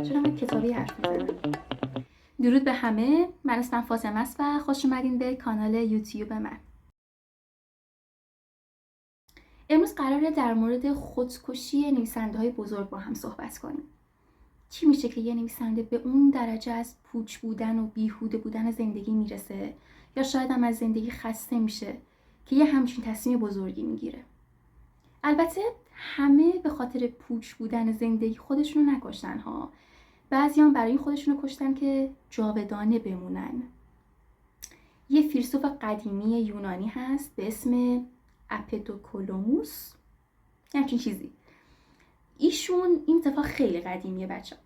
چرا من کتابی حرف میزنم؟ درود به همه، من اسمم فاطمه است و خوش اومدین به کانال یوتیوب من. امروز قراره در مورد خودکشی نویسنده های بزرگ با هم صحبت کنیم. چی میشه که یه نویسنده به اون درجه از پوچ بودن و بیهوده بودن زندگی میرسه، یا شاید هم از زندگی خسته میشه که یه همچین تصمیم بزرگی میگیره؟ البته همه به خاطر پوچ بودن زندگی خودشونو نکشتن ها. بعضی هم برای خودشونو کشتن که جاودانه بمونن. یه فیلسوف قدیمی یونانی هست به اسم اپیدوکولوموس، همچین چیزی. این اتفاق خیلی قدیمیه بچه.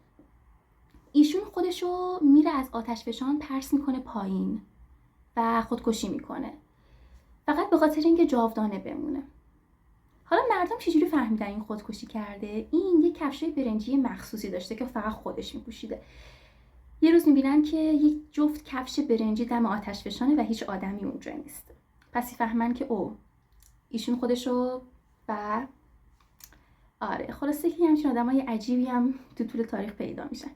ایشون خودشو میره از آتشفشان پرس میکنه پایین و خودکشی میکنه، فقط به خاطر اینکه جاودانه بمونه. حالا مردم چجوری فهمیدن این خودکشی کرده؟ این یه کفشای برنجی مخصوصی داشته که فقط خودش میپوشیده. یه روز میبینن که یک جفت کفش برنجی دم آتشفشانه و هیچ آدمی اونجا نیست. پس فهمن که ایشون خودشو و خلاصه که همچین آدمای عجیبی هم تو طول تاریخ پیدا میشن.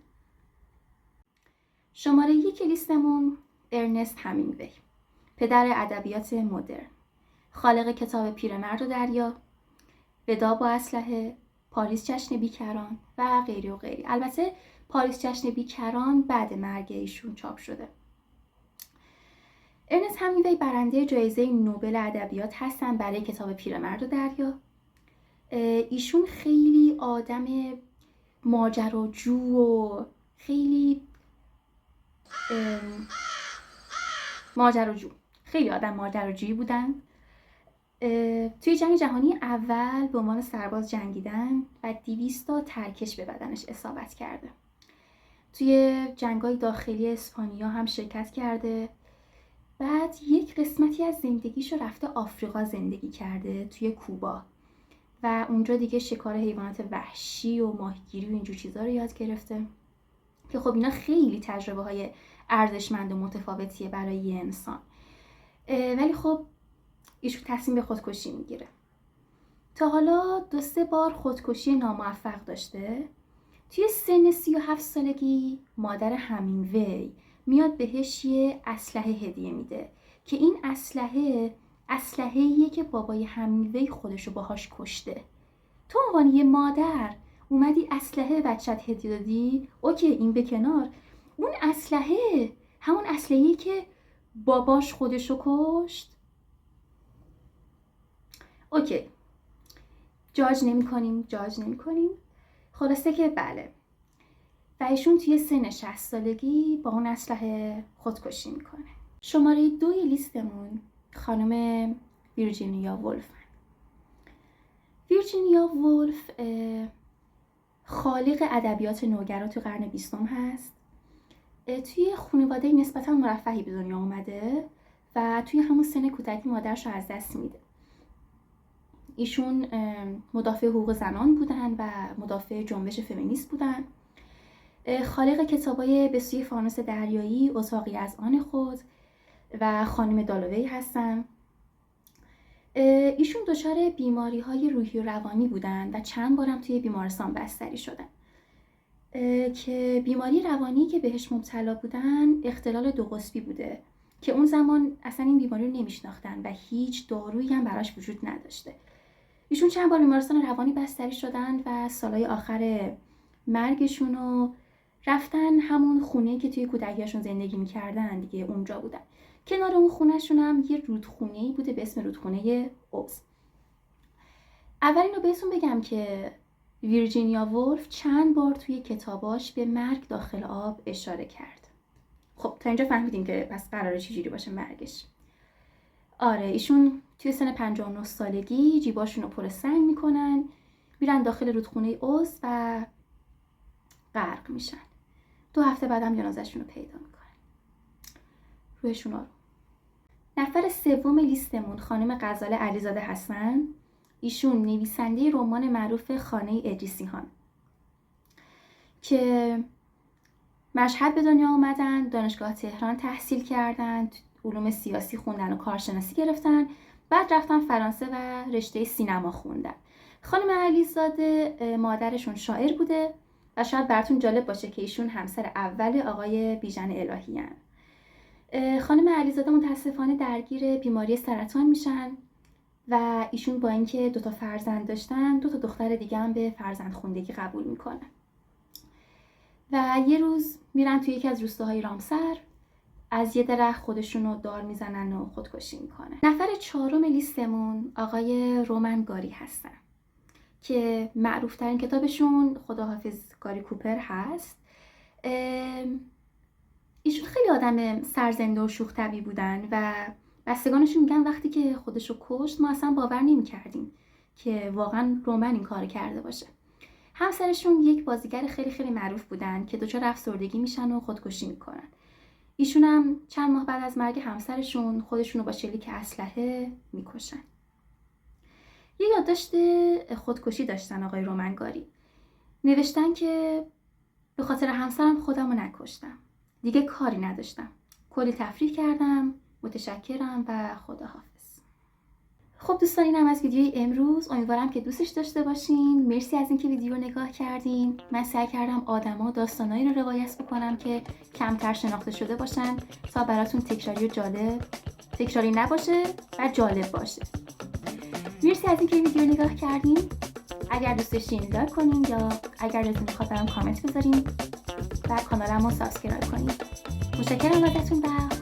شماره 1 لیستمون ارنست همینگوی، پدر ادبیات مدرن، خالق کتاب پیرمرد و دریا، ودا با اسلحه، پاریس جشن بیکران و غیره و غیره. البته پاریس جشن بیکران بعد مرگ ایشون چاپ شده. ارنست همینگوی برنده جایزه نوبل ادبیات هستن برای کتاب پیرمرد و دریا. ایشون خیلی آدم ماجراجو و خیلی آدم ماجراجویی بودن. توی جنگ جهانی اول به عنوان سرباز جنگیدن و 200 تا ترکش به بدنش اصابت کرده. توی جنگ‌های داخلی اسپانیا هم شرکت کرده. بعد یک قسمتی از زندگیشو رفته آفریقا زندگی کرده، توی کوبا، و اونجا دیگه شکار حیوانات وحشی و ماهیگیری و اینجور چیزا رو یاد گرفته که خب اینا خیلی تجربه های ارزشمند و متفاوتیه برای یه انسان. ولی خب ایشون تصمیم به خودکشی میگیره. تا حالا 2-3 بار خودکشی ناموفق داشته. توی سن 37 سالگی مادر همینگوی میاد بهش یه اسلحه هدیه میده که این اسلحه‌ایه که بابای همینگوی خودشو باهاش کشته. تو عنوان یه مادر اومدی اسلحه بچت هدیه دادی؟ اوکی، این به کنار. اون اسلحه همون اسلحه‌ایه که باباش خودشو کشت. اوکی، جاج نمی کنیم. خلاصه که بله، و ایشون توی سن 60 سالگی با اون اسلحه خودکشی میکنه. شماره 2 لیستمون خانم ویرجینیا وولف. ویرجینیا وولف خالق ادبیات نوگرا تو قرن 20 هست. توی خانواده نسبتا مرفهی به دنیا اومده و توی همون سن کودکی مادرش رو از دست میده. ایشون مدافع حقوق زنان بودن و مدافع جنبش فمینیست بودن. خالق کتابای به سوی فانوس دریایی، اتاقی از آن خود و خانم دالوی هستن. ایشون دچار بیماری‌های روحی و روانی بودن و چند بارم توی بیمارستان بستری شدن که بیماری روانی که بهش مبتلا بودن اختلال دو قطبی بوده که اون زمان اصلا این بیماری رو نمیشناختن و هیچ دارویی هم براش وجود نداشته. ایشون چند بار بیمارستان روانی بستری شدن و سالهای آخر مرگشون رو رفتن همون خونه‌ای که توی کودکیاشون زندگی می‌کردن دیگه، اونجا بودن. کنار اون خونه‌شون هم یه رودخونه‌ای بوده به اسم رودخونه اوز. اول اینو بهتون بگم که ویرجینیا وولف چند بار توی کتاباش به مرگ داخل آب اشاره کرد. خب تا اینجا فهمیدیم که پس قراره چجوری باشه مرگش. آره، ایشون توی سن 59 سالگی جیباشون رو پر سنگ میکنن، میرن داخل رودخونه اوز و غرق میشن. 2 هفته بعدم جنازه‌شون رو پیدا میکنن. روحشون آروم. نفر 3 لیستمون خانم غزاله علیزاده هستن. ایشون نویسنده رمان معروف خانه ادریسیان که مشهد به دنیا آمدن، دانشگاه تهران تحصیل کردن، علوم سیاسی خوندن و کارشناسی گرفتن، بعد رفتن فرانسه و رشته سینما خوندن. خانم علیزاده مادرشون شاعر بوده و شاید براتون جالب باشه که ایشون همسر اول آقای بیژن الهی هن. خانم علیزاده متاسفانه درگیر بیماری سرطان میشن و ایشون با اینکه 2 فرزند داشتن 2 دختر دیگه هم به فرزندخوندگی قبول میکنن و یه روز میرن توی یکی از روستاهای رامسر، از یه درخت خودشونو دار میزنن و خودکشی میکنن. نفر 4 لیستمون آقای رومن گاری هستن که معروف ترین کتابشون خداحافظ گاری کوپر هست. ایشون خیلی آدم سرزنده و شوخ طبعی بودن و بستگانشون میگن وقتی که خودشو کشت ما اصلا باور نمی‌کردیم که واقعا رومن این کار کرده باشه. همسرشون یک بازیگر خیلی خیلی معروف بودن که دچار افسردگی میشن و خودکشی میکنن. ایشون هم چند ماه بعد از مرگ همسرشون خودشونو با شلیک اسلحه میکشن. یه یادداشت خودکشی داشتن آقای رومن گاری. نوشتن که به خاطر همسرم خودمو نکشتم. دیگه کاری نداشتم. کلی تفریح کردم. متشکرم و خداحافظ. خب دوستان اینم از ویدیوی امروز. امیدوارم که دوستش داشته باشین. مرسی از اینکه ویدیو رو نگاه کردین. من سعی کردم آدما داستانایی رو روایت بکنم که کمتر شناخته شده باشن تا براتون تکراری نباشه و جالب باشه. مرسی از اینکه ویدیو نگاه کردین. اگر دوست داشتین لایک کنین یا اگر دلتون میخواد برام کامنت بذارین و کانالمو سابسکرایب کنین. متشکرم ازتون و